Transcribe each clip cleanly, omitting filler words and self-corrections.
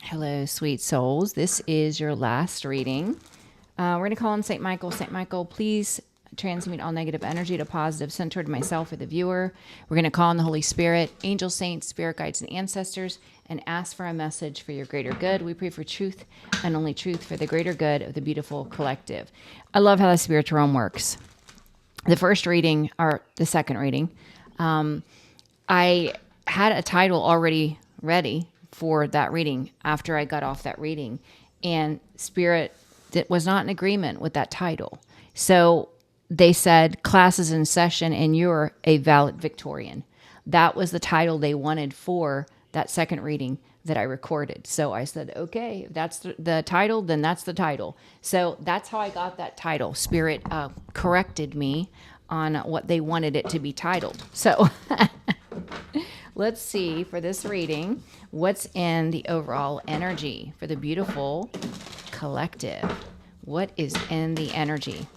Hello, sweet souls. This is your last reading. We're going to call on St. Michael. St. Michael, please transmute all negative energy to positive centered myself or the viewer. We're going to call on the Holy Spirit, angel saints, spirit guides, and ancestors, and ask for a message for your greater good. We pray for truth and only truth for the greater good of the beautiful collective. I love how the spiritual realm works. The first reading, or the second reading, I had a title already ready for that reading after I got off that reading, and Spirit was not in agreement with that title. So they said, class is in session and you're a valedictorian. That was the title they wanted for that second reading that I recorded. So I said, okay, if that's the title, then that's the title. So that's how I got that title. Spirit corrected me on what they wanted it to be titled. So let's see for this reading, what's in the overall energy for the beautiful collective. What is in the energy?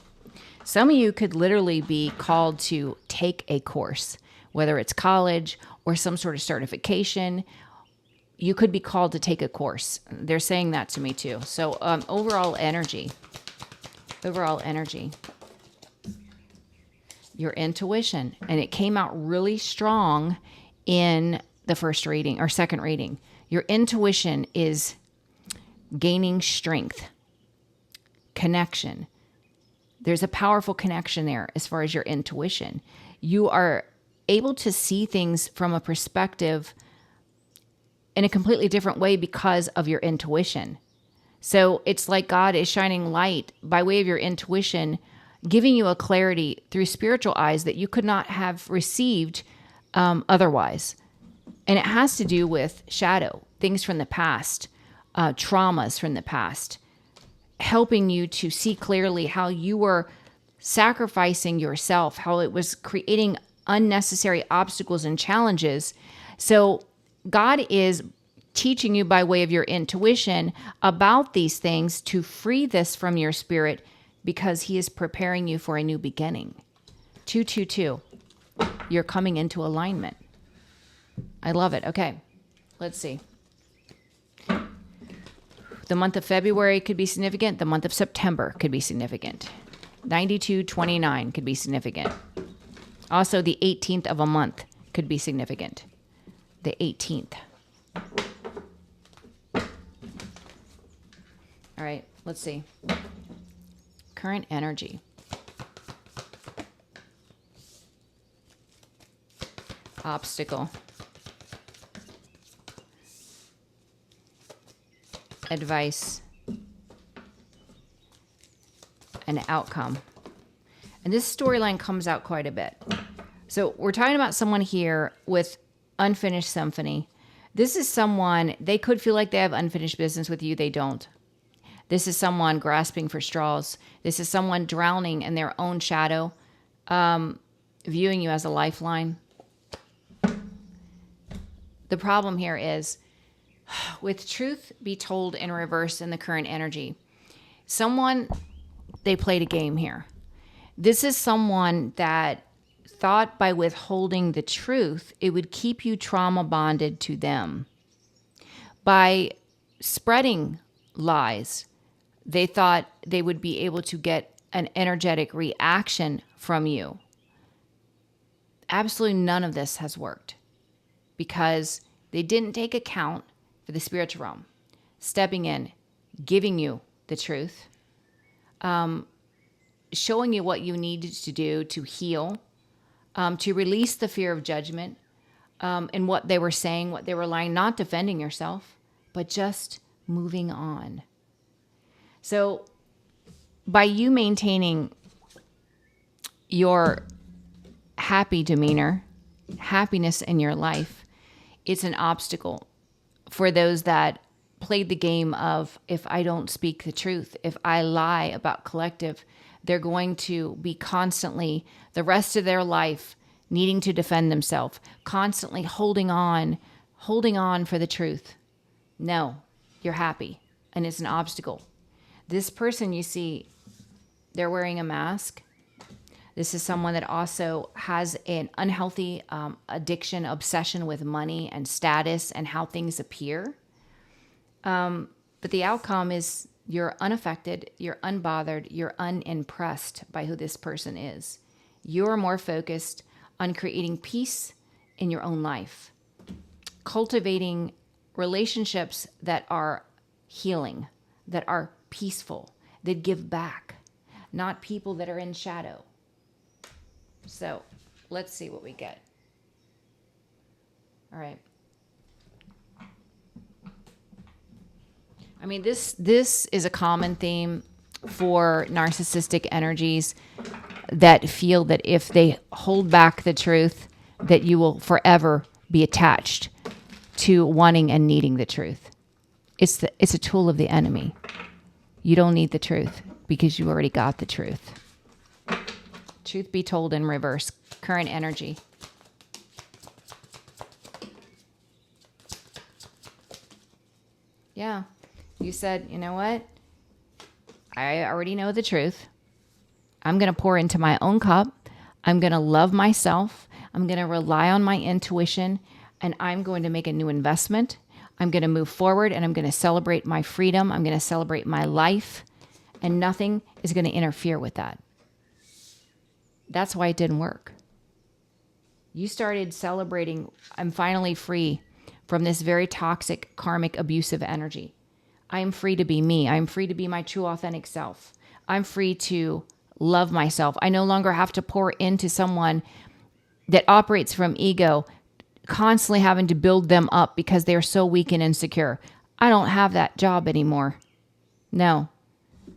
Some of you could literally be called to take a course, whether it's college or some sort of certification. You could be called to take a course. They're saying that to me too. So overall energy, your intuition, and it came out really strong in the first reading or second reading. Your intuition is gaining strength, connection. There's a powerful connection there as far as your intuition. You are able to see things from a perspective in a completely different way because of your intuition. So it's like God is shining light by way of your intuition, giving you a clarity through spiritual eyes that you could not have received otherwise. And it has to do with shadow, things from the past, traumas from the past, helping you to see clearly how you were sacrificing yourself, how it was creating unnecessary obstacles and challenges. So God is teaching you by way of your intuition about these things to free this from your spirit because he is preparing you for a new beginning. 222. You're coming into alignment. I love it. Okay, let's see. The month of February could be significant. The month of September could be significant. 9229 could be significant. Also, the 18th of a month could be significant. The 18th. All right, let's see. Current energy. Obstacle. Advice, and outcome. And this storyline comes out quite a bit. So we're talking about someone here with unfinished symphony. This is someone, they could feel like they have unfinished business with you. They don't. This is someone grasping for straws. This is someone drowning in their own shadow, viewing you as a lifeline. The problem here is, with truth be told in reverse in the current energy, they played a game here. This is someone that thought by withholding the truth, it would keep you trauma bonded to them. By spreading lies, they thought they would be able to get an energetic reaction from you. Absolutely none of this has worked because they didn't take account for the spiritual realm, stepping in, giving you the truth, showing you what you needed to do to heal, to release the fear of judgment, in what they were saying, what they were lying, not defending yourself, but just moving on. So by you maintaining your happy demeanor, happiness in your life, it's an obstacle for those that played the game of, if I don't speak the truth, if I lie about collective, they're going to be constantly, the rest of their life, needing to defend themselves, constantly holding on for the truth. No, you're happy, and it's an obstacle. This person you see, they're wearing a mask. This is someone that also has an unhealthy addiction, obsession with money and status and how things appear. But the outcome is you're unaffected, you're unbothered, you're unimpressed by who this person is. You're more focused on creating peace in your own life, cultivating relationships that are healing, that are peaceful, that give back, not people that are in shadow. So let's see what we get. All right. I mean, this is a common theme for narcissistic energies that feel that if they hold back the truth, that you will forever be attached to wanting and needing the truth. It's a tool of the enemy. You don't need the truth because you already got the truth. Truth be told in reverse, current energy. Yeah. You said, you know what? I already know the truth. I'm going to pour into my own cup. I'm going to love myself. I'm going to rely on my intuition, and I'm going to make a new investment. I'm going to move forward, and I'm going to celebrate my freedom. I'm going to celebrate my life, and nothing is going to interfere with that. That's why it didn't work. You started celebrating, I'm finally free from this very toxic, karmic, abusive energy. I am free to be me. I'm free to be my true, authentic self. I'm free to love myself. I no longer have to pour into someone that operates from ego, constantly having to build them up because they're so weak and insecure. I don't have that job anymore. No.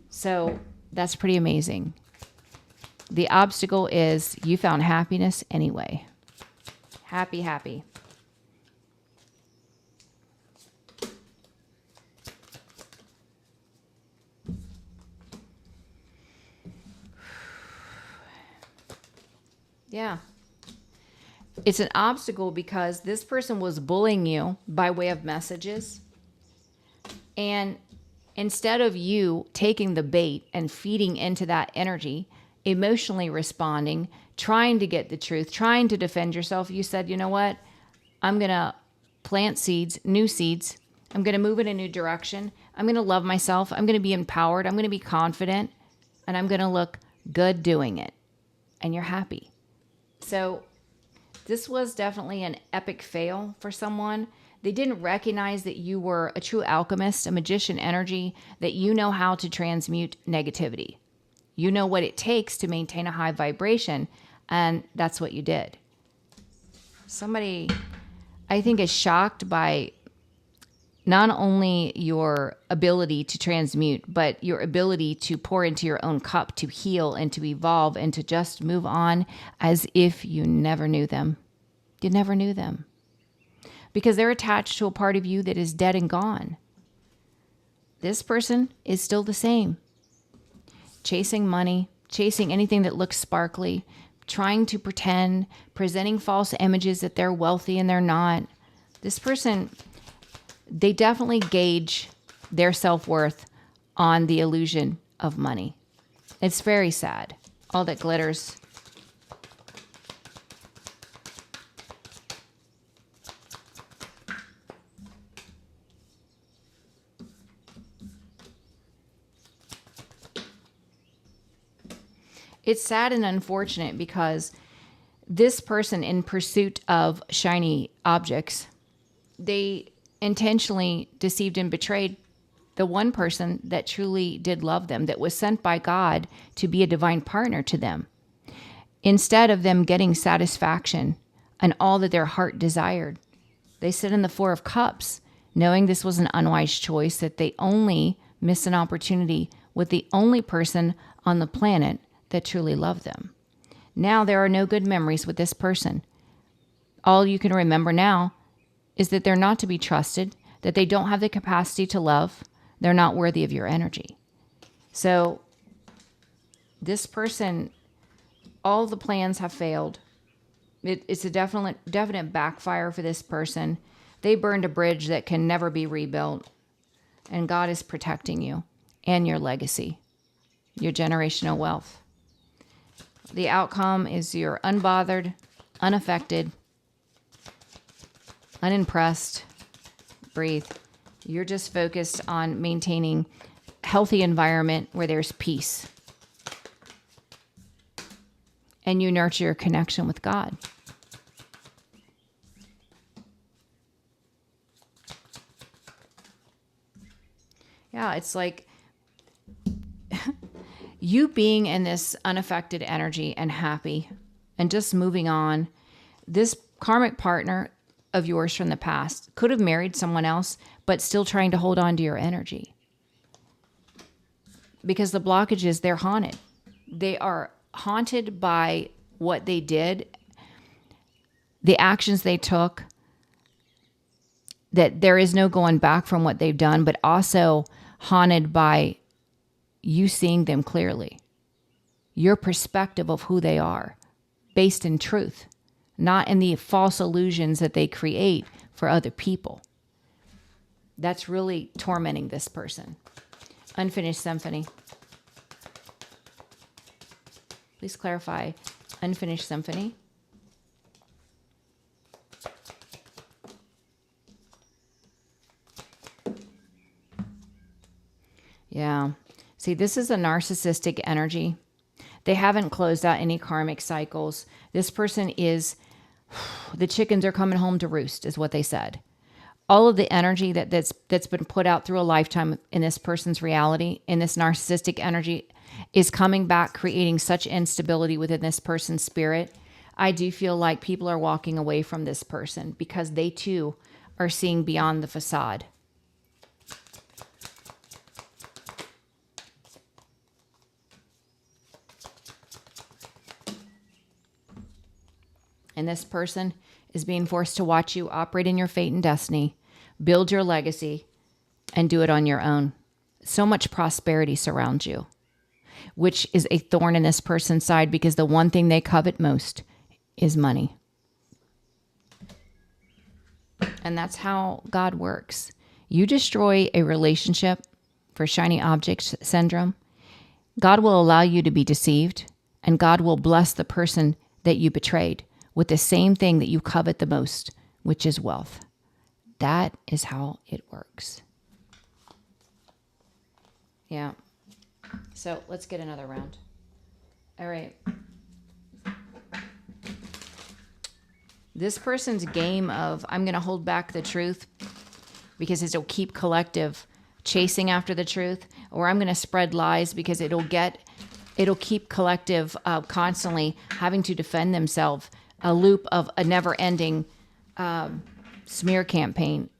So that's pretty amazing. The obstacle is you found happiness anyway. Happy, happy. Yeah. It's an obstacle because this person was bullying you by way of messages. And instead of you taking the bait and feeding into that energy, emotionally responding, trying to get the truth, trying to defend yourself, you said, you know what? I'm going to plant seeds, new seeds. I'm going to move in a new direction. I'm going to love myself. I'm going to be empowered. I'm going to be confident. And I'm going to look good doing it. And you're happy. So this was definitely an epic fail for someone. They didn't recognize that you were a true alchemist, a magician energy, that you know how to transmute negativity. You know what it takes to maintain a high vibration, and that's what you did. Somebody, I think, is shocked by not only your ability to transmute, but your ability to pour into your own cup, to heal and to evolve and to just move on as if you never knew them. You never knew them. Because they're attached to a part of you that is dead and gone. This person is still the same. Chasing money, chasing anything that looks sparkly, trying to pretend, presenting false images that they're wealthy and they're not. This person, they definitely gauge their self-worth on the illusion of money. It's very sad. All that glitters. It's sad and unfortunate because this person, in pursuit of shiny objects, they intentionally deceived and betrayed the one person that truly did love them, that was sent by God to be a divine partner to them. Instead of them getting satisfaction and all that their heart desired, they sit in the Four of Cups, knowing this was an unwise choice, that they only missed an opportunity with the only person on the planet that truly loved them. Now there are no good memories with this person. All you can remember now is that they're not to be trusted, that they don't have the capacity to love, they're not worthy of your energy. So this person, all the plans have failed. It's a definite backfire for this person. They burned a bridge that can never be rebuilt. And God is protecting you and your legacy, your generational wealth. The outcome is you're unbothered, unaffected, unimpressed. Breathe. You're just focused on maintaining a healthy environment where there's peace. And you nurture your connection with God. Yeah, it's like you being in this unaffected energy and happy and just moving on. This karmic partner of yours from the past could have married someone else, but still trying to hold on to your energy. Because the blockages, they're haunted. They are haunted by what they did, the actions they took, that there is no going back from what they've done, but also haunted by you seeing them clearly. Your perspective of who they are, based in truth, not in the false illusions that they create for other people. That's really tormenting this person. Unfinished symphony. Please clarify. Unfinished symphony. Yeah. See, this is a narcissistic energy. They haven't closed out any karmic cycles. This person is, the chickens are coming home to roost, is what they said. All of the energy that's been put out through a lifetime in this person's reality, in this narcissistic energy, is coming back, creating such instability within this person's spirit. I do feel like people are walking away from this person because they too are seeing beyond the facade. And this person is being forced to watch you operate in your fate and destiny, build your legacy, and do it on your own. So much prosperity surrounds you, which is a thorn in this person's side because the one thing they covet most is money. And that's how God works. You destroy a relationship for shiny object syndrome, God will allow you to be deceived, and God will bless the person that you betrayed with the same thing that you covet the most, which is wealth. That is how it works. Yeah. So let's get another round. All right. This person's game of, I'm going to hold back the truth because it'll keep collective chasing after the truth, or I'm going to spread lies because it'll keep collective constantly having to defend themselves. A loop of a never-ending smear campaign.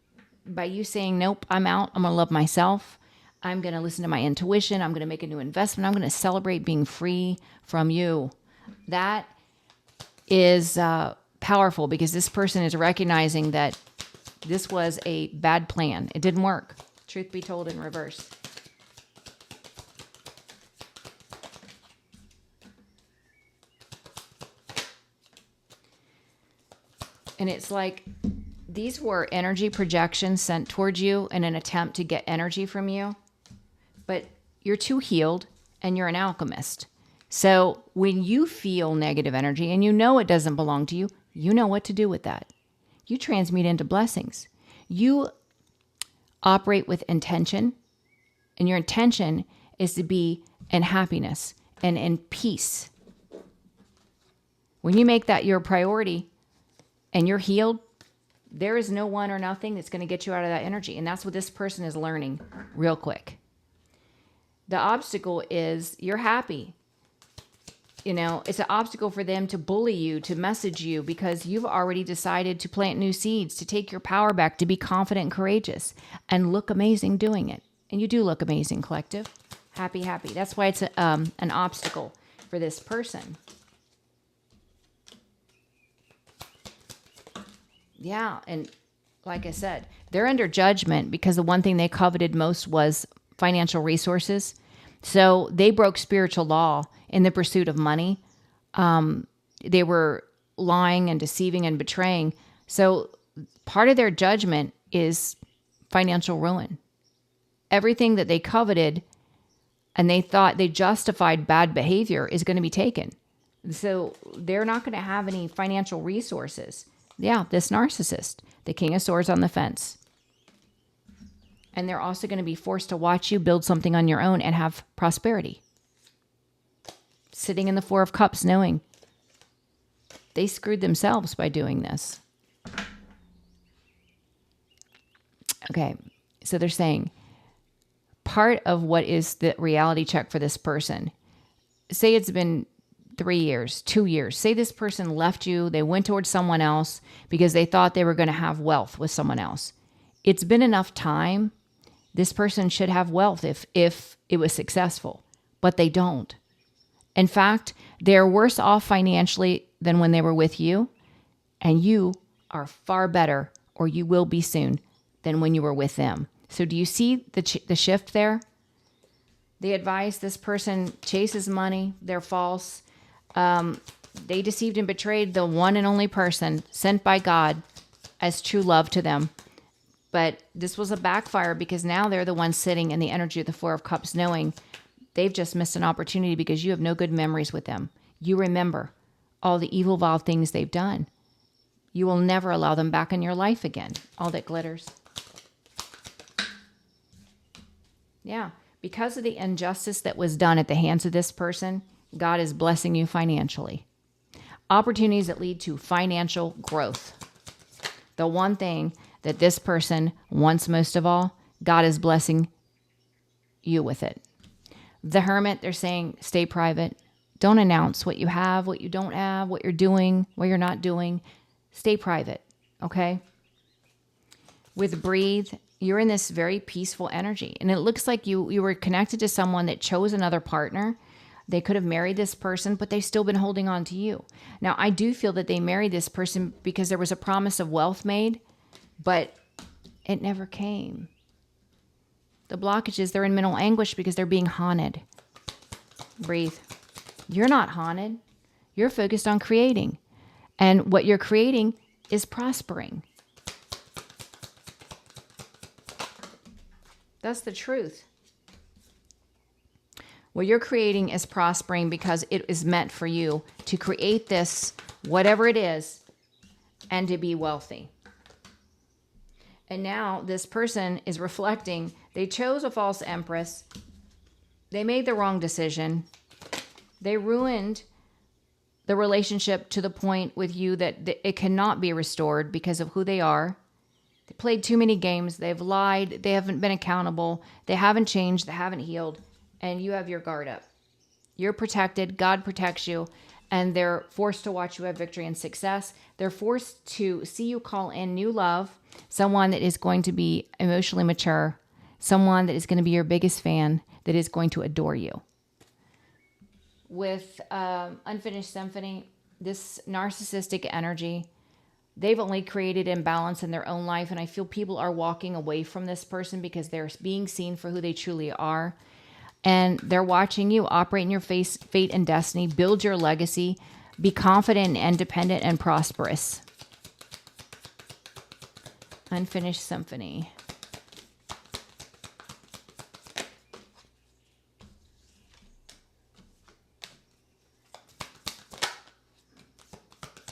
By you saying, nope, I'm out, I'm going to love myself, I'm going to listen to my intuition, I'm going to make a new investment, I'm going to celebrate being free from you. That is powerful because this person is recognizing that this was a bad plan. It didn't work. Truth be told, in reverse. And it's like these were energy projections sent towards you in an attempt to get energy from you. But you're too healed and you're an alchemist. So when you feel negative energy and you know it doesn't belong to you, you know what to do with that. You transmute into blessings. You operate with intention, and your intention is to be in happiness and in peace. When you make that your priority, and you're healed, there is no one or nothing that's going to get you out of that energy. And that's what this person is learning real quick. The obstacle is you're happy. You know, it's an obstacle for them to bully you, to message you, because you've already decided to plant new seeds, to take your power back, to be confident and courageous, and look amazing doing it. And you do look amazing, collective. Happy, happy. That's why it's an obstacle for this person. Yeah, and like I said, they're under judgment because the one thing they coveted most was financial resources. So they broke spiritual law in the pursuit of money. They were lying and deceiving and betraying. So part of their judgment is financial ruin. Everything that they coveted and they thought they justified bad behavior is going to be taken. So they're not going to have any financial resources. Yeah, this narcissist, the King of Swords on the fence. And they're also going to be forced to watch you build something on your own and have prosperity. Sitting in the Four of Cups knowing they screwed themselves by doing this. Okay, so they're saying part of what is the reality check for this person, say it's been 3 years, 2 years. Say this person left you, they went towards someone else because they thought they were going to have wealth with someone else. It's been enough time. This person should have wealth if it was successful, but they don't. In fact, they're worse off financially than when they were with you, and you are far better, or you will be soon, than when you were with them. So do you see the shift there? They advise this person chases money. They're false. They deceived and betrayed the one and only person sent by God as true love to them. But this was a backfire because now they're the ones sitting in the energy of the Four of Cups knowing they've just missed an opportunity because you have no good memories with them. You remember all the evil, vile things they've done. You will never allow them back in your life again. All that glitters. Yeah, because of the injustice that was done at the hands of this person, God is blessing you financially. Opportunities that lead to financial growth. The one thing that this person wants most of all, God is blessing you with it. The Hermit, they're saying, stay private. Don't announce what you have, what you don't have, what you're doing, what you're not doing. Stay private, okay? With Breathe, you're in this very peaceful energy. And it looks like you were connected to someone that chose another partner. They could have married this person, but they've still been holding on to you. Now, I do feel that they married this person because there was a promise of wealth made, but it never came. The blockages, they're in mental anguish because they're being haunted. Breathe. You're not haunted. You're focused on creating. And what you're creating is prospering. That's the truth. What you're creating is prospering because it is meant for you to create this, whatever it is, and to be wealthy. And now this person is reflecting. They chose a false empress. They made the wrong decision. They ruined the relationship to the point with you that it cannot be restored because of who they are. They played too many games. They've lied. They haven't been accountable. They haven't changed. They haven't healed. And you have your guard up. You're protected. God protects you. And they're forced to watch you have victory and success. They're forced to see you call in new love, someone that is going to be emotionally mature, someone that is going to be your biggest fan, that is going to adore you. With Unfinished Symphony, this narcissistic energy, they've only created imbalance in their own life. And I feel people are walking away from this person because they're being seen for who they truly are. And they're watching you operate in your fate and destiny, build your legacy, be confident and independent and prosperous. Unfinished Symphony.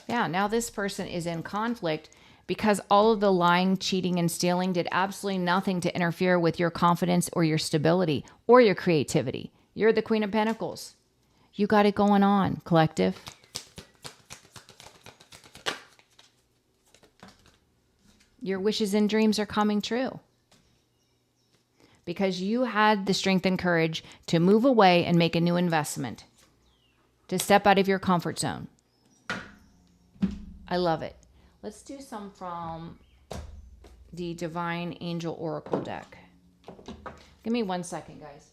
Yeah, now this person is in conflict because all of the lying, cheating, and stealing did absolutely nothing to interfere with your confidence or your stability or your creativity. You're the Queen of Pentacles. You got it going on, collective. Your wishes and dreams are coming true because you had the strength and courage to move away and make a new investment, to step out of your comfort zone. I love it. Let's do some from the Divine Angel Oracle deck. Give me 1 second, guys.